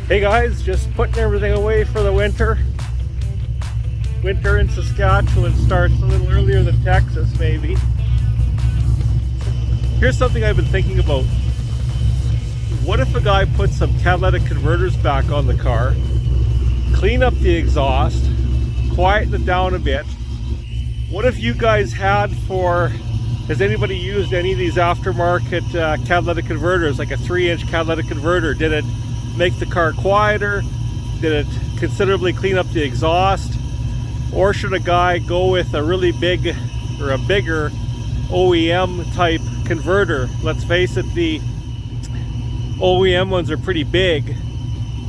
Hey guys, just putting everything away for the winter. Winter in Saskatchewan starts a little earlier than Texas, maybe. Here's something I've been thinking about. What if a guy put some catalytic converters back on the car, clean up the exhaust, quieten it down a bit? What if you guys has anybody used any of these aftermarket catalytic converters, like a 3-inch catalytic converter? Did it make the car quieter? Did it considerably clean up the exhaust? Or should a guy go with a really big or a bigger OEM type converter? Let's face it, the OEM ones are pretty big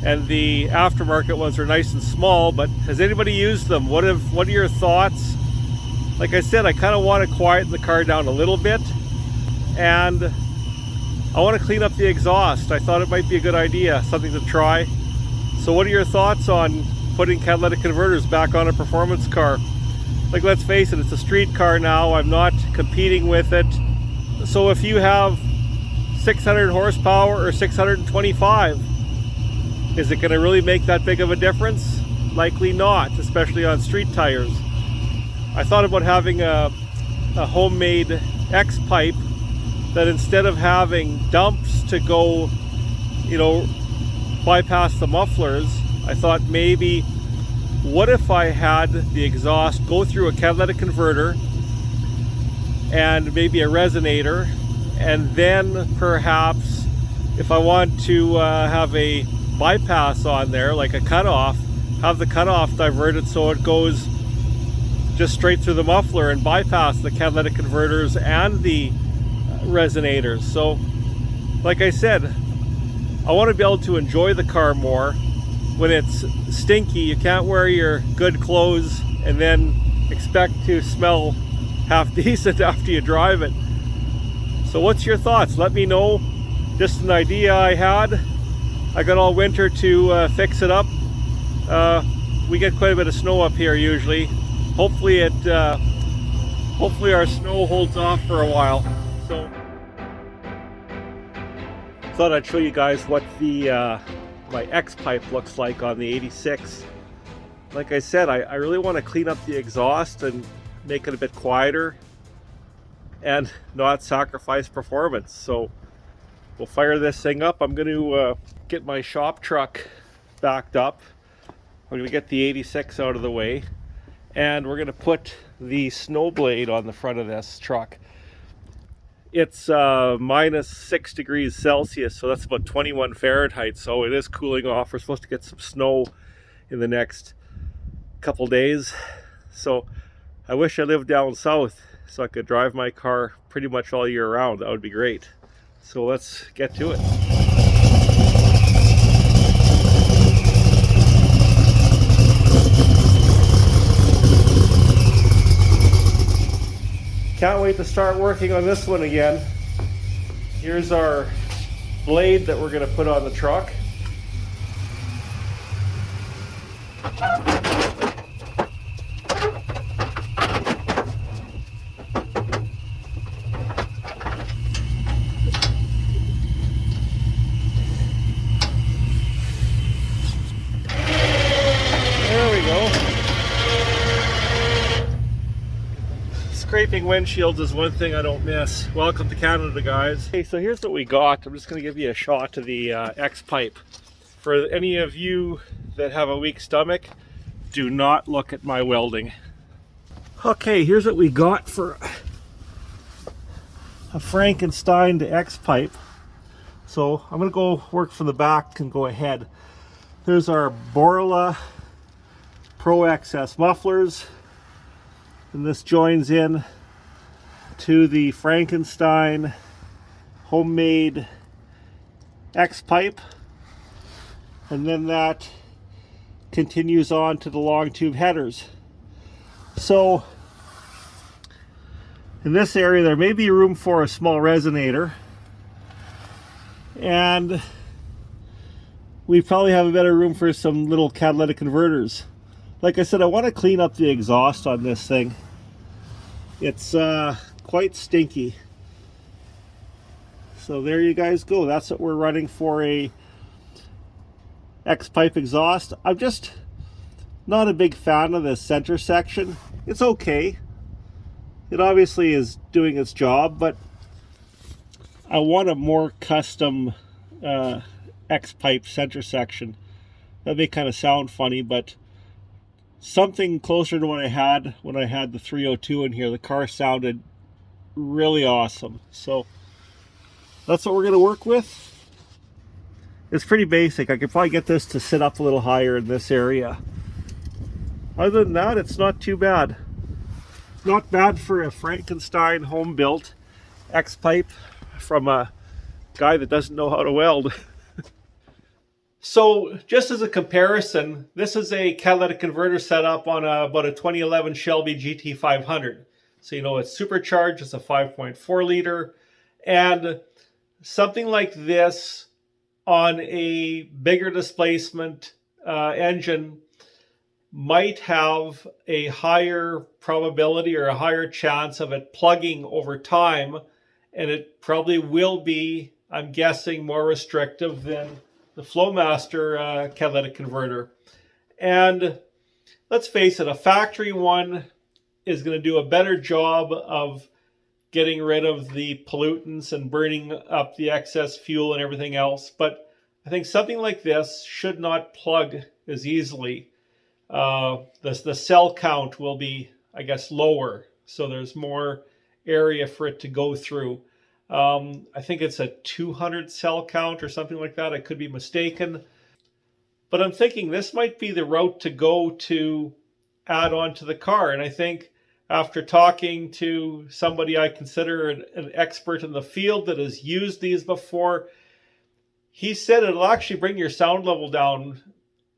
and the aftermarket ones are nice and small, but has anybody used them? What are your thoughts? Like I said, I kind of want to quieten the car down a little bit, and I want to clean up the exhaust. I thought it might be a good idea, something to try. So what are your thoughts on putting catalytic converters back on a performance car? Like, let's face it, it's a street car now. I'm not competing with it. So if you have 600 horsepower or 625, is it going to really make that big of a difference? Likely not, especially on street tires. I thought about having a homemade X pipe that, instead of having dumps to go, bypass the mufflers, I thought maybe, what if I had the exhaust go through a catalytic converter and maybe a resonator, and then perhaps if I want to have a bypass on there, like a cutoff, have the cutoff diverted so it goes just straight through the muffler and bypass the catalytic converters and the resonators. So like I said, I want to be able to enjoy the car more. When it's stinky, you can't wear your good clothes and then expect to smell half decent after you drive it. So what's your thoughts? Let me know. Just an idea I had. I got all winter to fix it up. We get quite a bit of snow up here usually. Hopefully our snow holds off for a while. So thought I'd show you guys what the my X pipe looks like on the 86. Like I said, I really want to clean up the exhaust and make it a bit quieter and not sacrifice performance. So we'll fire this thing up. I'm going to get my shop truck backed up. I'm going to get the 86 out of the way, and we're going to put the snow blade on the front of this truck. It's minus 6 degrees Celsius, so that's about 21 Fahrenheit, so it is cooling off. We're supposed to get some snow in the next couple days, so I wish I lived down south so I could drive my car pretty much all year round. That would be great. So let's get to it. Can't wait to start working on this one again. Here's our blade that we're going to put on the truck. There we go. Scraping windshields is one thing I don't miss. Welcome to Canada, guys. Okay, so here's what we got. I'm just going to give you a shot of the X pipe. For any of you that have a weak stomach, do not look at my welding. Okay, here's what we got for a Frankenstein to X pipe. So I'm going to go work from the back and go ahead. There's our Borla Pro XS mufflers. And this joins in to the Frankenstein homemade X pipe, and then that continues on to the long tube headers. So in this area there may be room for a small resonator, and we probably have a better room for some little catalytic converters. Like I said, I want to clean up the exhaust on this thing. It's quite stinky. So there you guys go. That's what we're running for a X-pipe exhaust. I'm just not a big fan of this center section. It's okay. It obviously is doing its job, but I want a more custom X-pipe center section. That may kind of sound funny, but something closer to what I had when I had the 302 in here. The car sounded really awesome. So that's what we're going to work with. It's pretty basic. I could probably get this to sit up a little higher in this area. Other than that, it's not too bad. Not bad for a Frankenstein home-built X-pipe from a guy that doesn't know how to weld. So just as a comparison, this is a catalytic converter setup on about a 2011 Shelby GT500. So you know it's supercharged, it's a 5.4 liter, and something like this on a bigger displacement engine might have a higher probability or a higher chance of it plugging over time, and it probably will be, I'm guessing, more restrictive than the Flowmaster catalytic converter. And let's face it, a factory one is going to do a better job of getting rid of the pollutants and burning up the excess fuel and everything else. But I think something like this should not plug as easily. The cell count will be, I guess, lower, so there's more area for it to go through. I think it's a 200 cell count or something like that. I could be mistaken. But I'm thinking this might be the route to go to add on to the car. And I think after talking to somebody I consider an expert in the field that has used these before, he said it'll actually bring your sound level down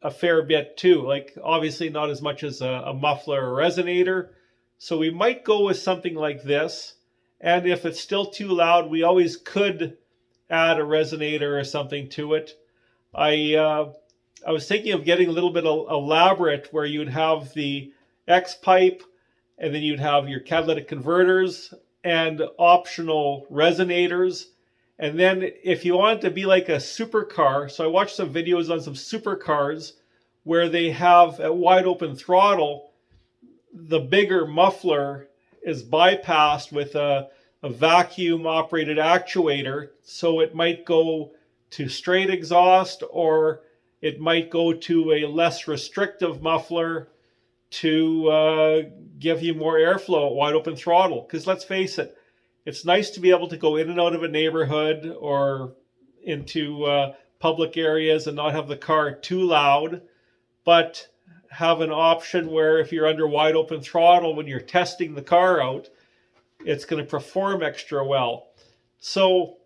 a fair bit too. Like obviously not as much as a muffler or resonator. So we might go with something like this. And if it's still too loud, we always could add a resonator or something to it. I was thinking of getting a little bit elaborate where you'd have the X-pipe and then you'd have your catalytic converters and optional resonators. And then if you want it to be like a supercar, so I watched some videos on some supercars where they have a wide open throttle, the bigger muffler is bypassed with a vacuum operated actuator. So it might go to straight exhaust, or it might go to a less restrictive muffler to give you more airflow at wide open throttle. Because let's face it, it's nice to be able to go in and out of a neighborhood or into public areas and not have the car too loud, but have an option where if you're under wide open throttle when you're testing the car out, it's going to perform extra well. So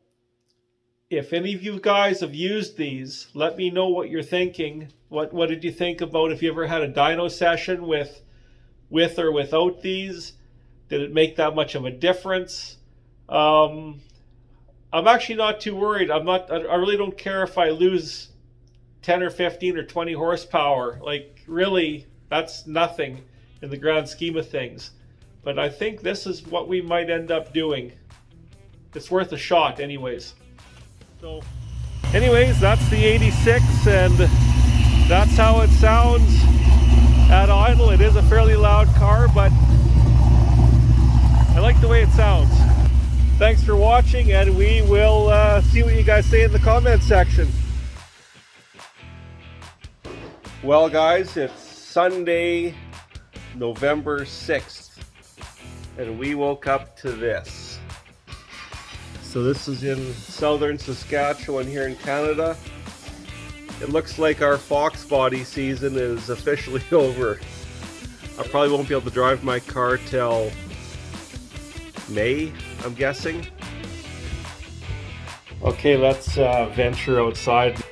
if any of you guys have used these, let me know what you're thinking. What did you think about if you ever had a dyno session with or without these? Did it make that much of a difference? I'm actually not too worried. I really don't care if I lose 10 or 15 or 20 horsepower. Like really, that's nothing in the grand scheme of things. But I think this is what we might end up doing. It's worth a shot anyways. So anyways, that's the 86 and that's how it sounds at idle. It is a fairly loud car, but I like the way it sounds. Thanks for watching, and we will see what you guys say in the comment section. Well guys, it's Sunday, November 6th, and we woke up to this. So this is in southern Saskatchewan here in Canada. It looks like our Foxbody season is officially over. I probably won't be able to drive my car till May, I'm guessing. Okay, let's venture outside.